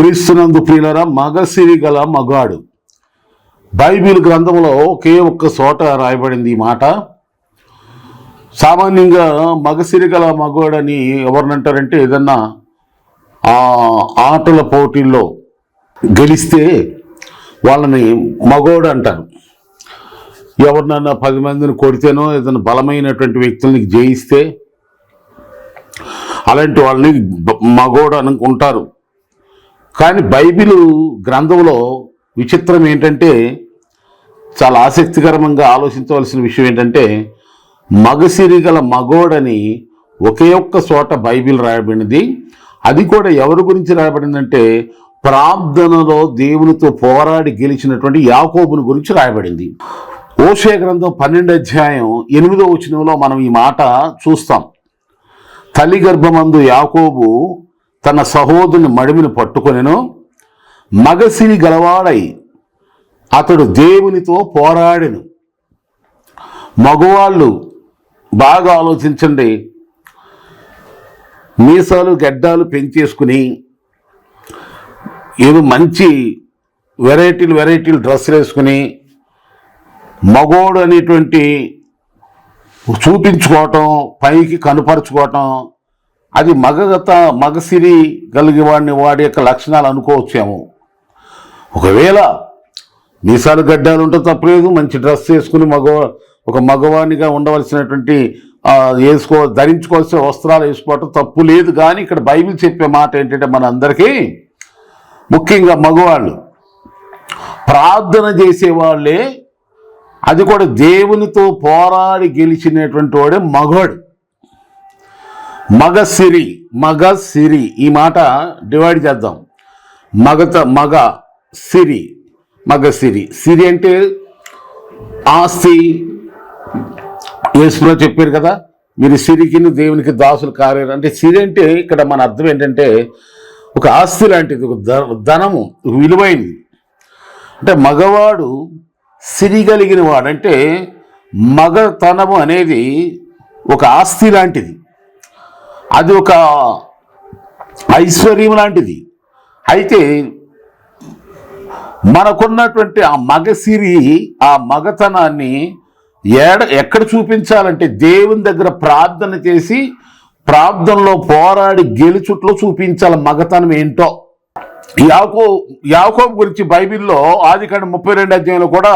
క్రీస్తునందు ప్రియులరా, మగసిరి గల మగాడు. బైబిల్ గ్రంథంలో ఒకే ఒక్క చోట రాయబడింది ఈ మాట. సామాన్యంగా మగసిరి గల మగాడని ఎవరినంటారంటే ఏదన్నా ఆటల పోటీల్లో గెలిస్తే వాళ్ళని మగోడు అంటారు. ఎవరినన్నా 10 మందిని కొడితేనో ఏదైనా బలమైనటువంటి వ్యక్తుల్ని జయిస్తే అలాంటి వాళ్ళని మగోడు అనుకుంటారు. కానీ బైబిల్ గ్రంథంలో విచిత్రం ఏంటంటే, చాలా ఆసక్తికరంగా ఆలోచించవలసిన విషయం ఏంటంటే, మగసిరి గల మగోడని ఒకే ఒక్క చోట బైబిల్ రాయబడినది. అది కూడా ఎవరి గురించి రాయబడిందంటే, ప్రార్థనలో దేవునితో పోరాడి గెలిచినటువంటి యాకోబుని గురించి రాయబడింది. హోషేయ గ్రంథం 12వ అధ్యాయం 8వ వచనంలో మనం ఈ మాట చూస్తాం. తల్లి గర్భమందు యాకోబు తన సహోదరుని మడిమిని పట్టుకొనెను, మగసిరి గలవాడై అతడు దేవునితో పోరాడెను. మగవాళ్ళు బాగా ఆలోచించండి. మీసాలు గడ్డాలు పెంచేసుకుని ఏదో మంచి వెరైటీలు డ్రెస్సులు వేసుకుని మగోడు అనేటువంటి చూపించుకోవటం, పైకి కనుపరుచుకోవటం, అది మగసిరి కలిగి వాడి యొక్క లక్షణాలు అనుకోవచ్చేమో. ఒకవేళ మీసాలు గడ్డాలు ఉంటే తప్పలేదు, మంచి డ్రెస్ వేసుకుని ఒక మగవానిగా ఉండవలసినటువంటి ధరించుకోవాల్సిన వస్త్రాలు వేసుకోవటం తప్పు లేదు. కానీ ఇక్కడ బైబిల్ చెప్పే మాట ఏంటంటే, మన అందరికీ ముఖ్యంగా మగవాళ్ళు ప్రార్థన చేసేవాళ్ళే, అది కూడా దేవునితో పోరాడి గెలిచినటువంటి వాడే మగవాడు. మగసిరి ఈ మాట డివైడ్ చేద్దాం. మగసిరి అంటే ఆస్తి. యేసులో చెప్పారు కదా, మీరు సిరికిని దేవునికి దాసులు కారేరు అంటే. సిరి అంటే ఇక్కడ మన అర్థం ఏంటంటే, ఒక ఆస్తి లాంటిది, ఒక ధనము, విలువైనది. అంటే మగవాడు సిరి కలిగిన వాడు. అంటే మగతనము అనేది ఒక ఆస్తి లాంటిది, అది ఒక ఐశ్వర్యం లాంటిది. అయితే మనకున్నటువంటి ఆ మగసిరి, ఆ మగతనాన్ని ఎక్కడ చూపించాలంటే, దేవుని దగ్గర ప్రార్థన చేసి ప్రార్థనలో పోరాడి గెలుచుట్లో చూపించాలి మగతనం ఏంటో. యాకోబు గురించి బైబిల్లో ఆదికాండం 32వ అధ్యాయంలో కూడా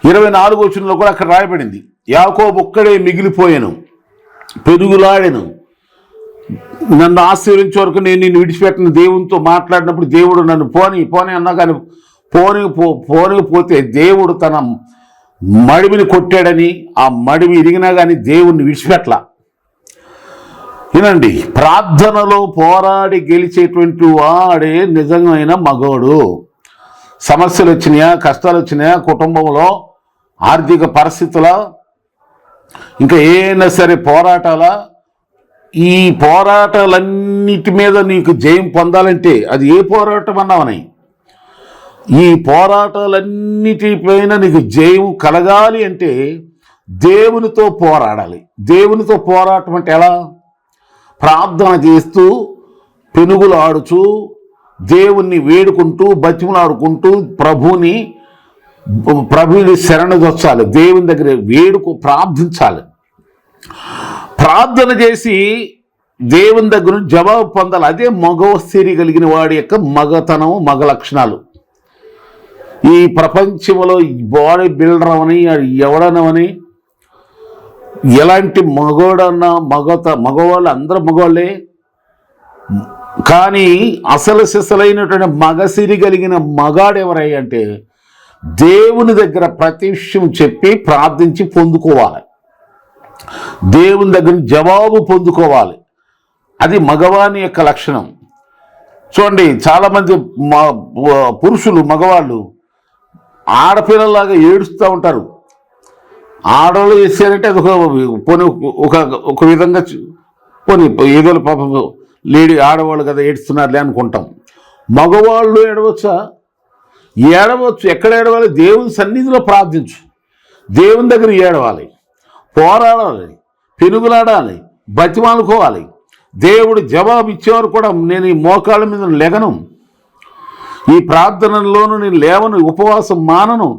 24వ వచనంలో కూడా అక్కడ రాయబడింది. యాకోబు ఒక్కడే మిగిలిపోయాను, పెరుగులాడెను, నన్ను ఆశీర్వించే వరకు నేను నిన్ను విడిచిపెట్టిన. దేవునితో మాట్లాడినప్పుడు దేవుడు నన్ను పోని అన్నా కానీ పోతే దేవుడు తన మడిమిని కొట్టాడని, ఆ మడిమి ఇరిగినా కానీ దేవుణ్ణి విడిచిపెట్టల. వినండి, ప్రార్థనలో పోరాడి గెలిచేటువంటి వాడే నిజమైన మగోడు. సమస్యలు వచ్చినాయా, కష్టాలు వచ్చినాయా, కుటుంబంలో ఆర్థిక పరిస్థితుల, ఇంకా ఏమైనా సరే పోరాటాల, ఈ పోరాటాలన్నిటి మీద నీకు జయం పొందాలంటే, అది ఏ పోరాటం అన్నావని, ఈ పోరాటాలన్నిటిపైన నీకు జయం కలగాలి అంటే దేవునితో పోరాడాలి. దేవునితో పోరాటం అంటే ఎలా? ప్రార్థన చేస్తూ, పెనుగులు ఆడుచూ, దేవుణ్ణి వేడుకుంటూ, బతిమలాడుకుంటూ ప్రభుని శరణొచ్చాలి. దేవుని దగ్గర ప్రార్థించాలి. ప్రార్థన చేసి దేవుని దగ్గర జవాబు పొందాలి. అదే మగసిరి కలిగిన వాడి యొక్క మగతనం, మగ లక్షణాలు. ఈ ప్రపంచంలో బాడీ బిల్డర్ అవని, ఎవడనవని, ఎలాంటి మగవాడన్నా మగవాళ్ళు అందరూ మగవాళ్ళే. కానీ అసలు సిసలైనటువంటి మగసిరి కలిగిన మగాడు ఎవరై అంటే, దేవుని దగ్గర ప్రతి విషయం చెప్పి ప్రార్థించి పొందుకోవాలి, దేవుని దగ్గర జవాబు పొందుకోవాలి. అది మగవాని యొక్క లక్షణం. చూడండి, చాలామంది పురుషులు, మగవాళ్ళు ఆడపిల్లలాగా ఏడుస్తూ ఉంటారు. ఆడవాళ్ళు చేశారంటే అది ఒక విధంగా ఏదో పాపం ఆడవాళ్ళు కదా ఏడుస్తున్నారులే అనుకుంటాం. మగవాళ్ళు ఏడవచ్చా? ఏడవచ్చు. ఎక్కడ ఏడవాలి? దేవుని సన్నిధిలో ప్రార్థించు, దేవుని దగ్గర ఏడవాలి, పోరాడాలి, పెనుగులాడాలి, బతిమాలుకోవాలి, దేవుడు జవాబు ఇచ్చేవారు కూడా నేను ఈ మోకాళ్ళ మీద లెగను, ఈ ప్రార్థనలోనూ నేను లేవను, ఉపవాసం మానను,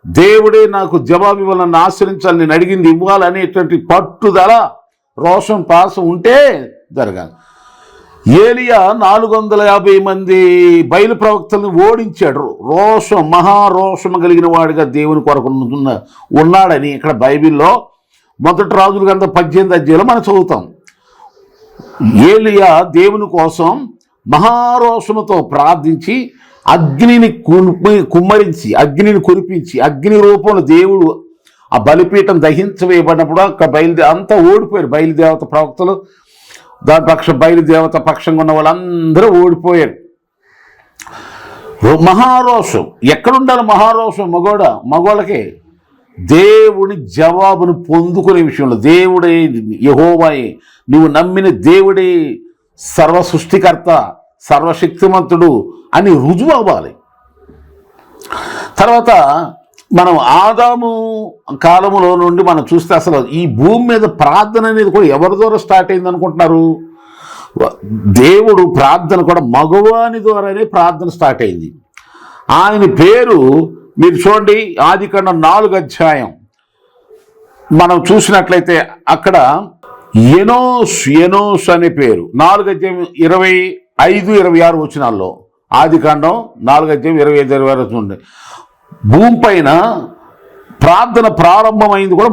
దేవుడే నాకు జవాబు ఇవ్వాలని ఆశ్రయించాలి, నేను అడిగింది ఇవ్వాలనేటువంటి పట్టుదల రోషం పాసం ఉంటే జరగాలి. ఏలియా 450 మంది బయలు ప్రవక్తలను ఓడించాడు. రోషం, మహారోషం కలిగిన వాడిగా దేవుని కొరకు ఉన్నాడని ఇక్కడ బైబిల్లో మొదటి రాజుల గ్రంథం 18వ అధ్యాయంలో మనం చదువుతాం. ఏలియా దేవుని కోసం మహారోషముతో ప్రార్థించి అగ్నిని కుమ్మరించి, అగ్నిని కురిపించి, అగ్ని రూపంలో దేవుడు ఆ బలిపీఠం దహించవేయబడినప్పుడు అక్కడ అంతా ఓడిపోయారు. బయలుదేవత ప్రవక్తలు, దాని బయలుదేవత పక్షంగా ఉన్న వాళ్ళందరూ ఓడిపోయారు. మహారోషం ఎక్కడుండాలి? మహారోషం మగోళ్ళకే దేవుని జవాబును పొందుకునే విషయంలో. దేవుడే యెహోవాయే, నువ్వు నమ్మిన దేవుడే సర్వ సృష్టికర్త, సర్వశక్తిమంతుడు అని రుజువు అవ్వాలి. తర్వాత మనం ఆదాము కాలములో నుండి మనం చూస్తే అసలు ఈ భూమి మీద ప్రార్థన అనేది కూడా ఎవరి ద్వారా స్టార్ట్ అయింది అనుకుంటున్నారు? దేవుడు ప్రార్థన కూడా మగవాని ద్వారానే ప్రార్థన స్టార్ట్ అయింది. ఆయన పేరు మీరు చూడండి, ఆదికాండం 4వ అధ్యాయం మనం చూసినట్లయితే అక్కడ ఎనోష్ అనే పేరు 4వ అధ్యాయం 25-26 వచనాల్లో, ఆదికాండం 4వ అధ్యాయం 25-26 చూడండి. భూమి పైన ప్రార్థన ప్రారంభమైంది కూడా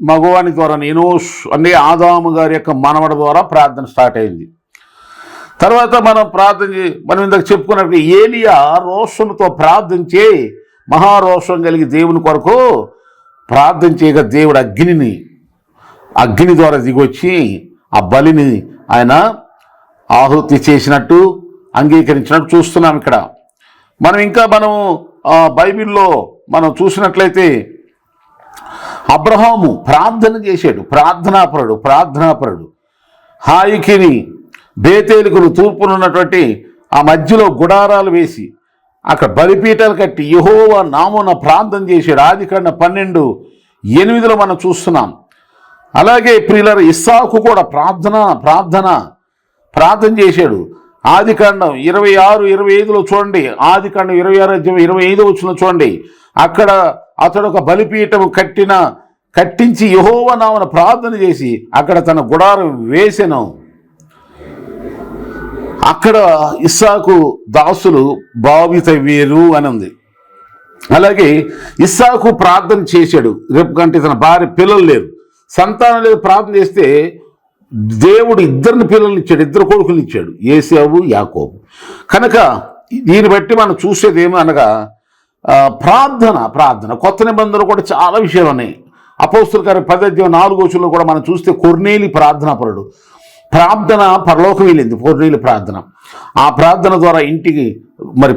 మగవాని ద్వారా. ఎనోష్ అంటే ఆదాము గారి యొక్క మనవడ ద్వారా ప్రార్థన స్టార్ట్ అయింది. తర్వాత మనం ఇందాక చెప్పుకున్నట్టు ఏలియా రోషంతో ప్రార్థించి మహారోషం కలిగి దేవుని కొరకు ప్రార్థన చేయగా దేవుడు అగ్ని ద్వారా దిగొచ్చి ఆ బలిని ఆయన ఆహుతి చేసినట్టు అంగీకరించినట్టు చూస్తున్నాం ఇక్కడ. మనం బైబిల్లో మనం చూసినట్లయితే అబ్రహాము ప్రార్థన చేశాడు, ప్రార్థనాపరుడు. హాయికిని బేతేలుకును తూర్పునున్నటువంటి ఆ మధ్యలో గుడారాలు వేసి అక్కడ బలిపీఠాలు కట్టి యెహోవా నామమున ప్రార్థన చేశాడు. ఆదికాండం 12:8 మనం చూస్తున్నాం. అలాగే ప్రియులారా, ఇస్సాకు కూడా ప్రార్థన చేశాడు. ఆదికాండం 26-25 చూడండి. ఆదికాండం 26-25 చూడండి. అక్కడ అతడు ఒక బలిపీఠం కట్టించి యెహోవా నామమున ప్రార్థన చేసి అక్కడ తన గుడారం వేసెను. అక్కడ ఇస్సాకు దాసులు బావి తవ్వేరు అని ఉంది. అలాగే ఇస్సాకు ప్రార్థన చేశాడు. రేపు కంటే తన భార్య పిల్లలు లేరు, సంతానం లేదు, ప్రార్థన చేస్తే దేవుడు 2 పిల్లల్ని ఇచ్చాడు, 2 కొడుకులు ఇచ్చాడు, ఏశావు యాకోబు. కనుక దీన్ని బట్టి మనం చూసేది ఏమనగా ప్రార్థన కొత్త నిబంధనలు కూడా చాలా విషయాలు ఉన్నాయి. అపోస్తుల కార్యం 10:4 కూడా మనం చూస్తే కొర్నేలి ప్రార్థనాపరుడు. ప్రార్థన పరలోకం వెళ్ళింది. కొర్నేలి ప్రార్థన, ఆ ప్రార్థన ద్వారా ఇంటికి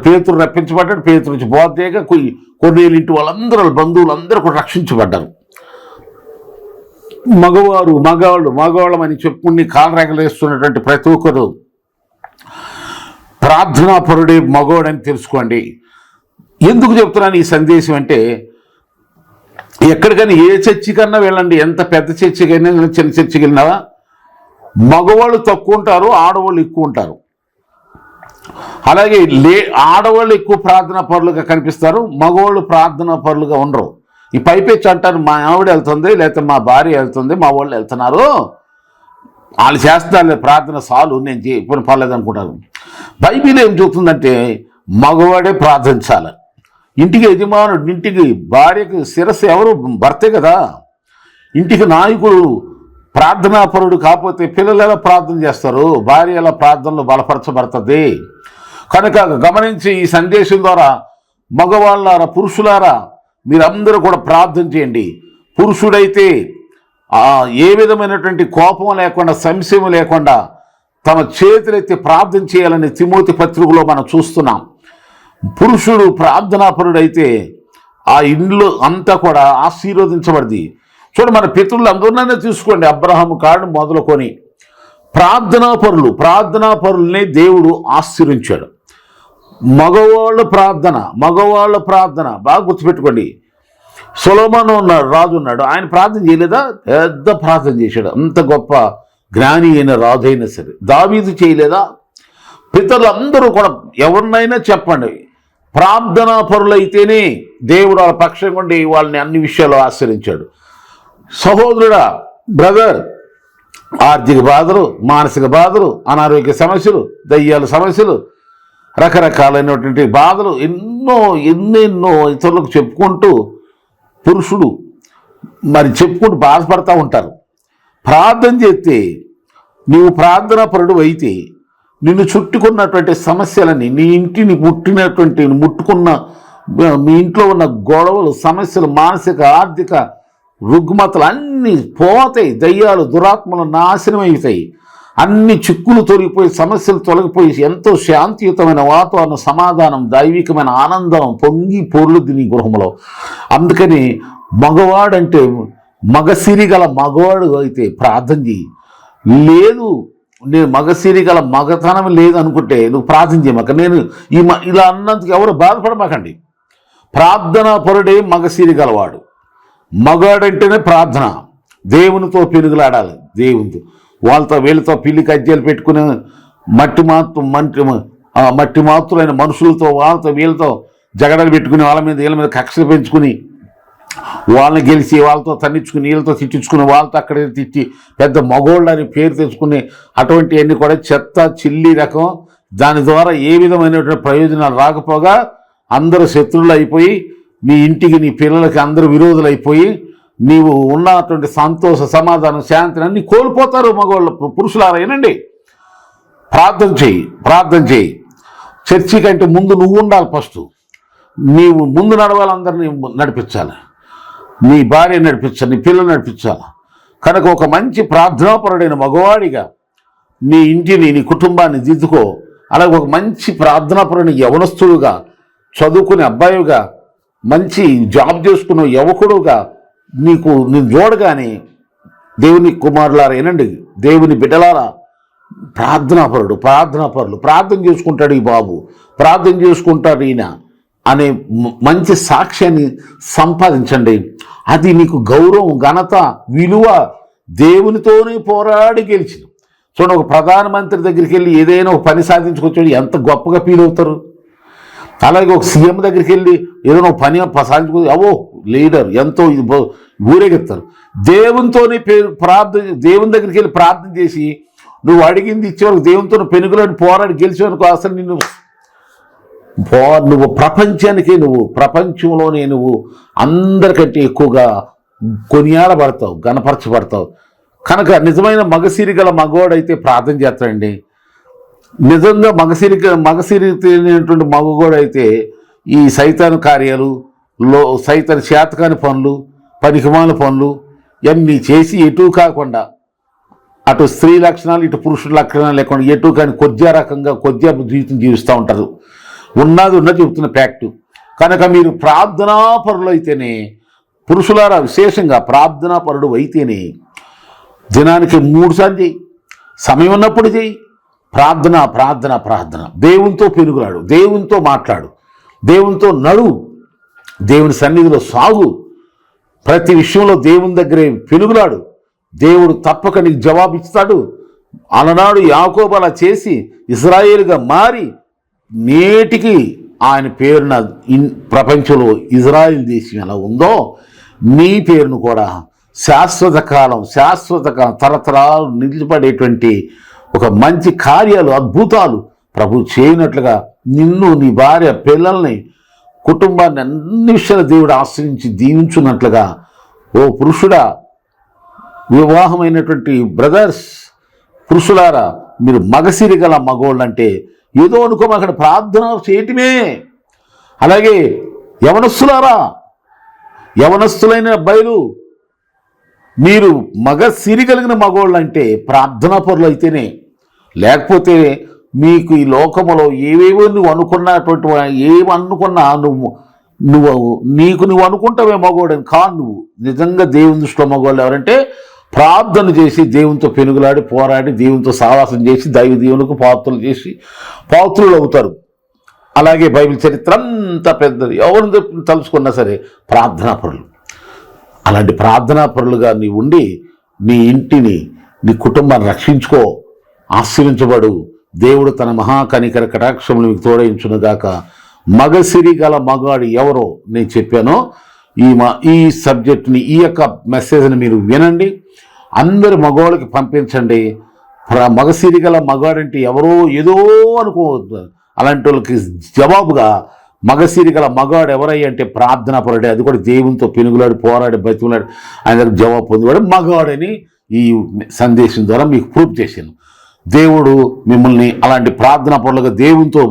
పేతురు రప్పించబడ్డాడు. పేతురు నుంచి బోధేగా కొర్నేలి ఇంటి వాళ్ళందరూ బంధువులందరూ కూడా రక్షించబడ్డారు. మగవాళ్ళమని చెప్పుకుని కాలరేగలేస్తున్నటువంటి ప్రతి ఒక్కరు ప్రార్థనాపరుడే మగవాడని తెలుసుకోండి. ఎందుకు చెప్తున్నాను ఈ సందేశం అంటే, ఎక్కడికైనా ఏ చర్చి కన్నా వెళ్ళండి, ఎంత పెద్ద చర్చికైనా చిన్న చర్చికి వెళ్ళినా మగవాళ్ళు తక్కువ ఉంటారు, ఆడవాళ్ళు ఎక్కువ ఉంటారు. అలాగే ఆడవాళ్ళు ఎక్కువ ప్రార్థనా పరులుగా కనిపిస్తారు, మగవాళ్ళు ప్రార్థనా పరులుగా ఉండరు. ఈ పైపెచ్చి అంటారు, మా ఆవిడ వెళ్తుంది, లేకపోతే మా భార్య వెళ్తుంది, మా వాళ్ళు వెళ్తున్నారు, వాళ్ళు చేస్తారు ప్రార్థన చాలు, నేను ఇప్పుడు పర్లేదు అనుకుంటారు. బైబిల్ ఏం చెబుతుందంటే మగవాడే ప్రార్థించాలి. ఇంటికి యజమానుడు, ఇంటికి భార్యకు శిరస్సు ఎవరు? భర్తే కదా. ఇంటికి నాయకుడు ప్రార్థనాపరుడు కాకపోతే పిల్లలు ఎలా ప్రార్థన చేస్తారు? భార్య ఎలా ప్రార్థనలు బలపరచబడుతుంది? కనుక గమనించి ఈ సందేశం ద్వారా మగవాళ్ళారా, పురుషులారా, మీరందరూ కూడా ప్రార్థన చేయండి. పురుషుడైతే ఏ విధమైనటువంటి కోపం లేకుండా, సంశయం లేకుండా తమ చేతులెత్తి ప్రార్థన చేయాలని తిమోతి పత్రికలో మనం చూస్తున్నాం. పురుషుడు ప్రార్థనాపరుడైతే ఆ ఇంట్లో అంతా కూడా ఆశీర్వదించబడింది. చూడండి, మన పితరులు అందరినీ తీసుకోండి, అబ్రహాము కాడు మొదలుకొని ప్రార్థనాపరుల్ని దేవుడు ఆశీర్వించాడు. మగవాళ్ళ ప్రార్థన బాగా గుర్తుపెట్టుకోండి. సొలొమోను ఉన్నాడు, రాజు ఉన్నాడు, ఆయన ప్రార్థన చేయలేదా? పెద్ద ప్రార్థన చేశాడు. అంత గొప్ప జ్ఞాని అయిన రాజు అయినా సరే దావీదు చేయలేదా? పితరులందరూ కూడా ఎవరినైనా చెప్పండి, ప్రార్థనా పరులైతేనే దేవుడు వాళ్ళ పక్షంగా ఉండి వాళ్ళని అన్ని విషయాలు ఆశ్రయించాడు. సహోదరుడా, బ్రదర్, ఆర్థిక బాధలు, మానసిక బాధలు, అనారోగ్య సమస్యలు, దయ్యాల సమస్యలు, రకరకాలైనటువంటి బాధలు ఎన్నెన్నో ఇతరులకు చెప్పుకుంటూ పురుషుడు చెప్పుకుంటూ బాధపడతా ఉంటారు. ప్రార్థన చేస్తే, నీవు ప్రార్థనా పరుడు అయితే నిన్ను చుట్టుకున్నటువంటి సమస్యలని, నీ ఇంటిని ముట్టుకున్న మీ ఇంట్లో ఉన్న గొడవలు, సమస్యలు, మానసిక ఆర్థిక రుగ్మతలు అన్నీ పోతాయి. దయ్యాలు, దురాత్మలు నాశనం అవుతాయి. అన్ని చిక్కులు తొలగిపోయి, సమస్యలు తొలగిపోయి, ఎంతో శాంతియుతమైన వాతావరణం, సమాధానం, దైవికమైన ఆనందం పొంగి పొర్లుద్ది నీ గృహంలో. అందుకని మగవాడంటే మగసిరి గల మగవాడు అయితే ప్రార్థన చేయి. లేదు, నేను మగసిరి గల మగతనం లేదు అనుకుంటే నువ్వు ప్రార్థన చేయమాక. నేను ఇలా అన్నందుకు ఎవరు బాధపడమాకండి. ప్రార్థనా పరుడే మగసిరి గలవాడు. మగాడంటేనే ప్రార్థన, దేవునితో పెనుగులాడాలి. దేవునితో వాళ్ళతో వీళ్ళతో పిల్లి కజ్జాలు పెట్టుకుని మట్టి మాత్రులైన మనుషులతో వాళ్ళతో వీళ్ళతో జగడలు పెట్టుకుని వాళ్ళ మీద వీళ్ళ మీద కక్షలు పెంచుకుని వాళ్ళని గెలిచి వాళ్ళతో తన్నించుకుని వీళ్ళతో తిట్టించుకుని వాళ్ళతో అక్కడే తిట్టి పెద్ద మగోళ్ళని పేరు తెచ్చుకుని అటువంటివన్నీ కూడా చెత్త చిల్లి రకం. దాని ద్వారా ఏ విధమైనటువంటి ప్రయోజనాలు రాకపోగా అందరూ శత్రువులు అయిపోయి, నీ ఇంటికి నీ పిల్లలకి అందరూ విరోధులు అయిపోయి, నీవు ఉన్నటువంటి సంతోష, సమాధానం, శాంతిని అన్నీ కోల్పోతారు మగవాళ్ళు. పురుషులారైనండి, ప్రార్థన చేయి. చర్చి కంటే ముందు నువ్వు ఉండాలి. ఫస్ట్ నీవు ముందు నడవాలి, అందరినీ నడిపించాలి. నీ భార్య నడిపించాలి, నీ పిల్లలు నడిపించాలి. కనుక ఒక మంచి ప్రార్థనాపరుడైన మగవాడిగా నీ ఇంటిని, నీ కుటుంబాన్ని దిద్దుకో. అలాగే ఒక మంచి ప్రార్థనాపరుడైన యవనస్తుడుగా, చదువుకునే అబ్బాయిగా, మంచి జాబ్ చేసుకున్న యువకుడుగా నేను చూడగానే దేవుని కుమారులారా ఏనండి, దేవుని బిడ్డలారా, ప్రార్థనాపరులు ప్రార్థన చేసుకుంటాడు ఈ బాబు, ప్రార్థన చేసుకుంటాడు ఈయన అనే మంచి సాక్ష్యాన్ని సంపాదించండి. అది నీకు గౌరవం, ఘనత, విలువ. దేవునితోనే పోరాడి గెలిచిన చూడండి, ఒక ప్రధానమంత్రి దగ్గరికి వెళ్ళి ఏదైనా ఒక పని సాధించుకొచ్చాడు, ఎంత గొప్పగా ఫీల్ అవుతారు. అలాగే ఒక సీఎం దగ్గరికి వెళ్ళి ఏదైనా ఒక పని సాధించుకో, అవో లీడర్ ఎంతో ఊరేగెత్తారు. దేవునితోనే దేవుని దగ్గరికి వెళ్ళి ప్రార్థన చేసి నువ్వు అడిగింది ఇచ్చేవరకు దేవునితో పెనుగులాడి పోరాడి గెలిచేవరకు అసలు నువ్వు ప్రపంచంలోనే నువ్వు అందరికంటే ఎక్కువగా కొనియాడబడతావు, గణపరచబడతావు. కనుక నిజమైన మగసిరి గల మగవాడైతే ప్రార్థన చేస్తాడండి. నిజంగా మగసిరిటువంటి మగవాడైతే ఈ సైతాను కార్యాలు, సైతాను చేతకాని పనులు, పనికిమాల పనులు ఇవన్నీ చేసి ఎటు కాకుండా, అటు స్త్రీ లక్షణాలు ఇటు పురుషుల లక్షణాలు లేకుండా ఎటు కానీ కొద్దిగా జీవితం జీవిస్తూ ఉంటారు. ఉన్నది చెబుతున్న ఫ్యాక్టు. కనుక మీరు ప్రార్థనాపరులు అయితేనే, పురుషులారా విశేషంగా ప్రార్థనాపరుడు అయితేనే దినానికి 3 సార్లు చేయి, సమయం ఉన్నప్పుడు చేయి. ప్రార్థన. దేవునితో పెనుగులాడు, దేవునితో మాట్లాడు, దేవునితో నడు, దేవుని సన్నిధిలో సాగు. ప్రతి విషయంలో దేవుని దగ్గరే పెనుగులాడు. దేవుడు తప్పక నీకు జవాబిస్తాడు. అలనాడు యాకోబు అలా చేసి ఇజ్రాయేలుగా మారి నేటికి ఆయన పేరున ప్రపంచంలో ఇజ్రాయిల్ దేశం ఎలా ఉందో నీ పేరును కూడా శాశ్వత కాలం తరతరాలు నిలిచిపడేటువంటి ఒక మంచి కార్యాలు, అద్భుతాలు ప్రభు చేయనట్లుగా నిన్ను, నీ భార్య, పిల్లల్ని, కుటుంబాన్ని అన్ని విషయాలు దేవుడు ఆశ్రయించి దీవించున్నట్లుగా ఓ పురుషుడా, వివాహమైనటువంటి బ్రదర్స్, పురుషులారా, మీరు మగసిరి గల మగోళ్ళు అంటే ఏదో అనుకోమ, అక్కడ ప్రార్థన చేయటమే. అలాగే యవనస్తులైన అబ్బాయిలు, మీరు మగసిరి కలిగిన మగోళ్ళు అంటే ప్రార్థనా పరులు అయితేనే. లేకపోతే మీకు ఈ లోకములో ఏవేవో నువ్వు అనుకున్నటువంటి ఏమనుకున్నా నువ్వు అనుకుంటావే మగోడని కాదు. నువ్వు నిజంగా దేవుని దృష్టిలో మగవాళ్ళు ఎవరంటే ప్రార్థన చేసి దేవునితో పెనుగులాడి పోరాడి దేవునితో సావాసం చేసి దేవునికి పాత్రులు అవుతారు. అలాగే బైబిల్ చరిత్ర అంతా పెద్దది, ఎవరిని తలుచుకున్నా సరే ప్రార్థనాపరులు. అలాంటి ప్రార్థనాపరులుగా నీ ఉండి నీ ఇంటిని, నీ కుటుంబాన్ని రక్షించుకో, ఆశీర్వించబడు. దేవుడు తన మహాకనికర కటాక్షములు మీకు తోడయించునుగాక. మగసిరి గల మగాడు ఎవరో నేను చెప్పానో ఈ సబ్జెక్ట్ని, ఈ యొక్క మెసేజ్ని మీరు వినండి, అందరు మగవాళ్ళకి పంపించండి. మగసిరి గల మగాడంటే ఎవరో ఏదో అనుకోవద్దు. అలాంటి వాళ్ళకి జవాబుగా మగసిరి గల మగాడు ఎవరయ్య అంటే ప్రార్థనా పరుడే, అది కూడా దేవునితో పెనుగులాడి పోరాడి బతికులాడి ఆయన దగ్గర జవాబు పొందివాడు మగవాడని ఈ సందేశం ద్వారా మీకు ప్రూఫ్ చేశాను. దేవుడు మిమ్మల్ని అలాంటి ప్రార్థనా పరులుగా దేవునితో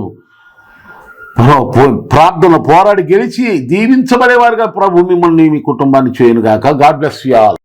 ప్రార్థన పోరాడి గెలిచి దీవించబడేవారుగా ప్రభు మిమ్మల్ని మీ కుటుంబాన్ని చేయనుగాక. God bless you all.